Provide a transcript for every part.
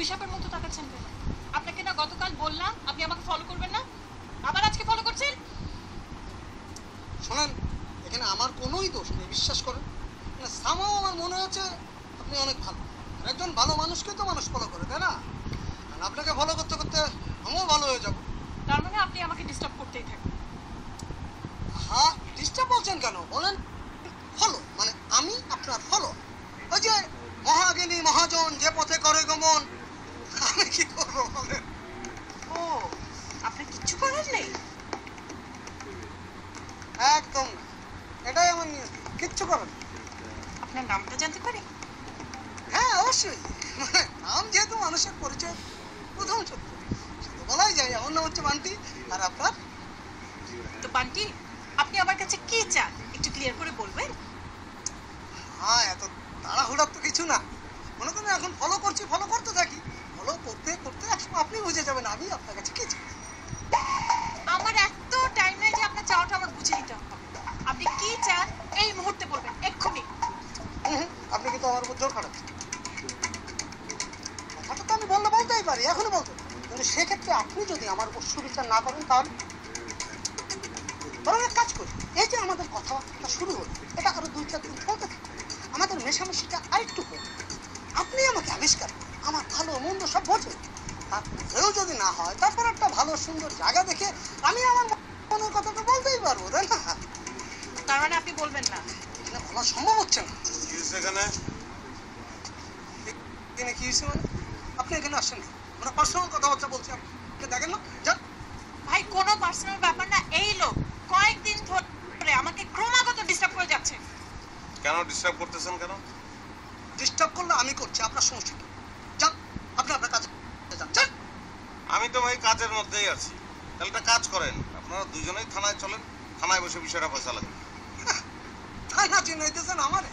অভিশাপের মতো তাকাচ্ছেন কেন? আপনাকে না গতকাল বললাম আপনি আমাকে ফলো করবেন না, আবার আজকে ফলো করছেন? শোনেন, এখানে আমার কোনোই দোষ নেই, বিশ্বাস করেন। মানে সামাও আমার মনে হচ্ছে আপনি অনেক ভালো, একজন ভালো মানুষকে তো মানুষ ফলো করে, তাই না? আপনাকে ফলো করতে করতে আমিও ভালো হয়ে যাব। তার মানে আপনি আমাকে ডিস্টার্ব করতেই থাকবেন? হ্যাঁ, ডিস্টার্ব বলছেন কেন বলেন? ফলো মানে আমি আপনার ফলো। ওই যে মহাজ্ঞানী মহাজন যে পথে করে গমন, আমি কি করবো বলেন? ও, আপনার কিচ্ছু করার নেই? একদম না, এটাই আমার নিয়ম, কিচ্ছু করেন। আপনার নামটা জানতে পারি? হ্যাঁ অবশ্যই, মানে নাম যেহেতু মানুষের পরিচয় প্রথম সত্য, সেটা বলাই যায়। আমার নাম হচ্ছে বান্টি, আর আপনার? তো বান্টি, আপনি আমার কাছে কি চান একটু ক্লিয়ার করে বলবেন? হ্যাঁ, এত তাড়াহুড়ার তো কিছু না। মনে করেন এখন ফলো করছি, ফলো করতে থাকি, ফলো করতে করতে একসময় আপনি বুঝে যাবেন আমি আপনার কাছে কি চাই। আমার এত টাইম নাই যে আপনার চাওয়াটা আমার বুঝে নিতে হবে। আপনি কি চান এই মুহূর্তে বলবেন, এক্ষুনি। আপনি কিন্তু আমার উপর জোর খাটাচ্ছেন। কথাটা তো আমি বললে বলতেই পারি, এখনই বলতে পারি, কিন্তু সেক্ষেত্রে আপনি যদি আমার উপর সুবিচার না করেন তাহলে বরং এক কাজ করি, এই যে আমাদের কথাবার্তা শুরু হলো, এটা আরো 2-4 দিন চলতে থাকুক, আমাদের মেশামেশিটা আরেকটু হোক। আপনি আমাকে আবিষ্কার করেন, আমার ভালো মন্দ সব বোঝেন, তারপরেও যদি না হয় তারপর একটা ভালো সুন্দর জায়গা দেখে আমি আমার মনের কথাটা বলতেই পারবো, তাই না? তার মানে আপনি বলবেন না? এখানে বলা সম্ভব হচ্ছে না। কি হয়েছে এখানে? এখানে কি হয়েছে মানে? আপনি এখানে আসেন, আমরা পার্সোনাল কথাবার্তা বলছি, আপনি দেখেন না? যান। ভাই, কোনো পার্সোনাল ব্যাপার না। এই লোক কয়েকদিন ধরে আমাকে ক্রমাগত ডিস্টার্ব করে যাচ্ছে। কেন ডিস্টার্ব করতেছেন কেন? ডিস্টার্ব করলে আমি করছি, আপনার সমস্যা কি? যান, আপনি আপনার কাজে যান, যান। আমি তো ভাই কাজের মধ্যেই আছি, তাহলে একটা কাজ করেন, আপনারা দুজনেই থানায় চলেন, থানায় বসে বিষয়টা ফয়সালা করেন। থানা চিনাইতেছেন আমারে?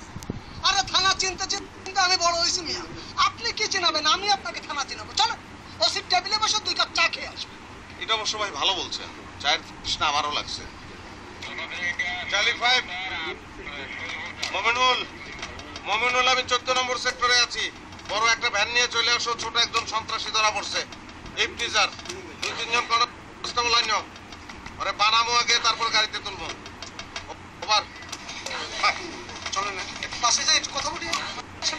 আরে থানা চিনতে চিনতে আমি বড় হয়েছি মিয়া, আপনি কি চিনাবেন? আমি আপনাকে থানা চিনাবো। চলো ওসির টেবিলে বসে 2 কাপ চা খেয়ে আসবে। এটা অবশ্য ভাই ভালো বলছেন, চায়ের তৃষ্ণা আমারও লাগছে। চার্লি 5, মমিনুল, আমি 14 নম্বর সেক্টরে আছি। বড় একটা ভ্যান নিয়ে চলে আসো, ছোট একজন সন্ত্রাসী ধরা পড়ছে, ইফতিজার। 2-3 জন কনস্টেবল আইনো, আরে বানামো আগে, তারপর গাড়িতে তুলবো। ওভার। চলেন না, একটু পাশে যাই, একটু কথা বলি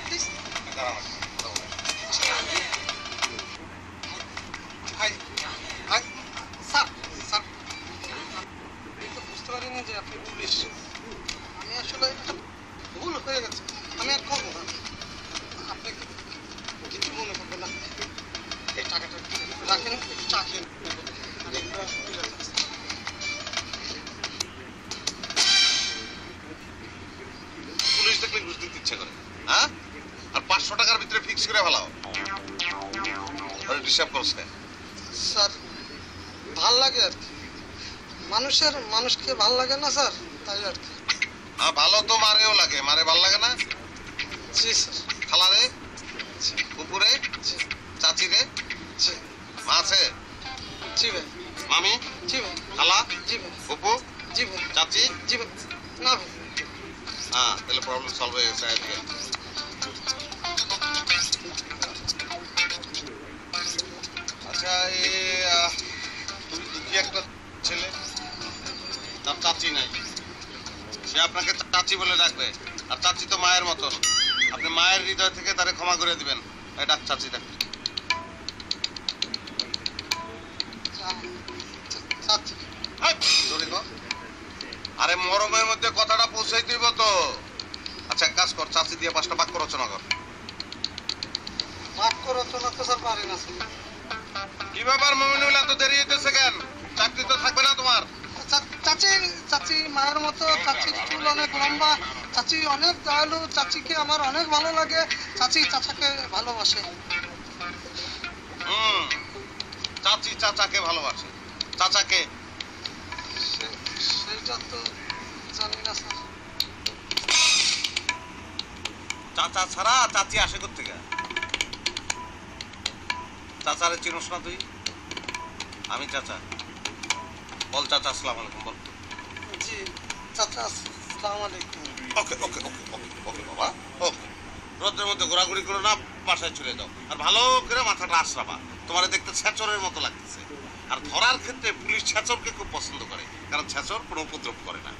প্লিজ। ভাই ভাই, স্যার স্যার, আমি তো বুঝতে পারিনি যে আপনি পুলিশ। আমি আসলে একটা ভুল হয়ে গেছে, আমি আর করবো না। আপনি কিছু মনে করবেন না, এই টাকাটা রাখেন, একটু চা খেয়ে পুলিশ দেখলে ঘুষ দিতে ইচ্ছে করে, হ্যাঁ? আর 500 টাকার ভিতরে ফিক্স করে ফেলাও। ডিস্টার্ব করছে স্যার, ভাল লাগে আর কি, মানুষকে ভাল লাগে না স্যার, তাই আর কি। হ্যাঁ, ভালো তো মারেও লাগে, মারে ভাল লাগে না? জি স্যার। খালা রে, উপরে চাচি রে, মা আছে? জি ভাই। মামি? জি ভাই। খালা? জি ভাই। উপু? জি ভাই। চাচি? জি ভাই। না ভাই। হ্যাঁ, তাহলে প্রবলেম সলভ হয়ে গেছে। আচ্ছা, তুমি দুঃখী একটা ছেলে, তার চাচি নাই, সে আপনাকে চাচি বলে ডাকবে, আর চাচি তো মায়ের মতন। আপনি মায়ের হৃদয় থেকে তারে ক্ষমা করে দিবেন। এই ডাক চাচি, ডাক। আরে মরমের মধ্যে কথাটা পৌঁছাই দিব তো। আচ্ছা, এক কাজ কর, চাচি দিয়ে 5টা বাক্য রচনা কর। বাক্য রচনা তো স্যার পারি না। কি ব্যাপার মমিনুল, এত দেরি হইতেছে কেন? চাকরি তো থাকবে না তোমার? চাচি মায়ের মতো, চাচির চুল অনেক লম্বা, চাচি অনেক দয়ালু, চাচিকে আমার অনেক ভালো লাগে, চাচি চাচাকে ভালোবাসে। চাচি চাচাকে ভালোবাসে, চাচাকে? সেটা তো জানি না স্যার। চাচা ছাড়া চাচি আসে কোত্থেকে? চাচারে চিনোস না তুই? আমি চাচা। বল চাচা আসসালামু আলাইকুম বল। জি চাচা আসসালামু আলাইকুম। ওকে ওকে ওকে ওকে ওকে বাবা, ওকে। রোদ্রের মধ্যে ঘোরাঘুরি করো না, বাসায় চলে যাও আর ভালো করে মাথাটা আশ্রাবা। তোমার দেখতে ছেচরের মতো লাগতেছে। আর ধরার ক্ষেত্রে পুলিশ ছেচরকে খুব পছন্দ করে, কারণ ছেচর কোনো উপদ্রব করে না।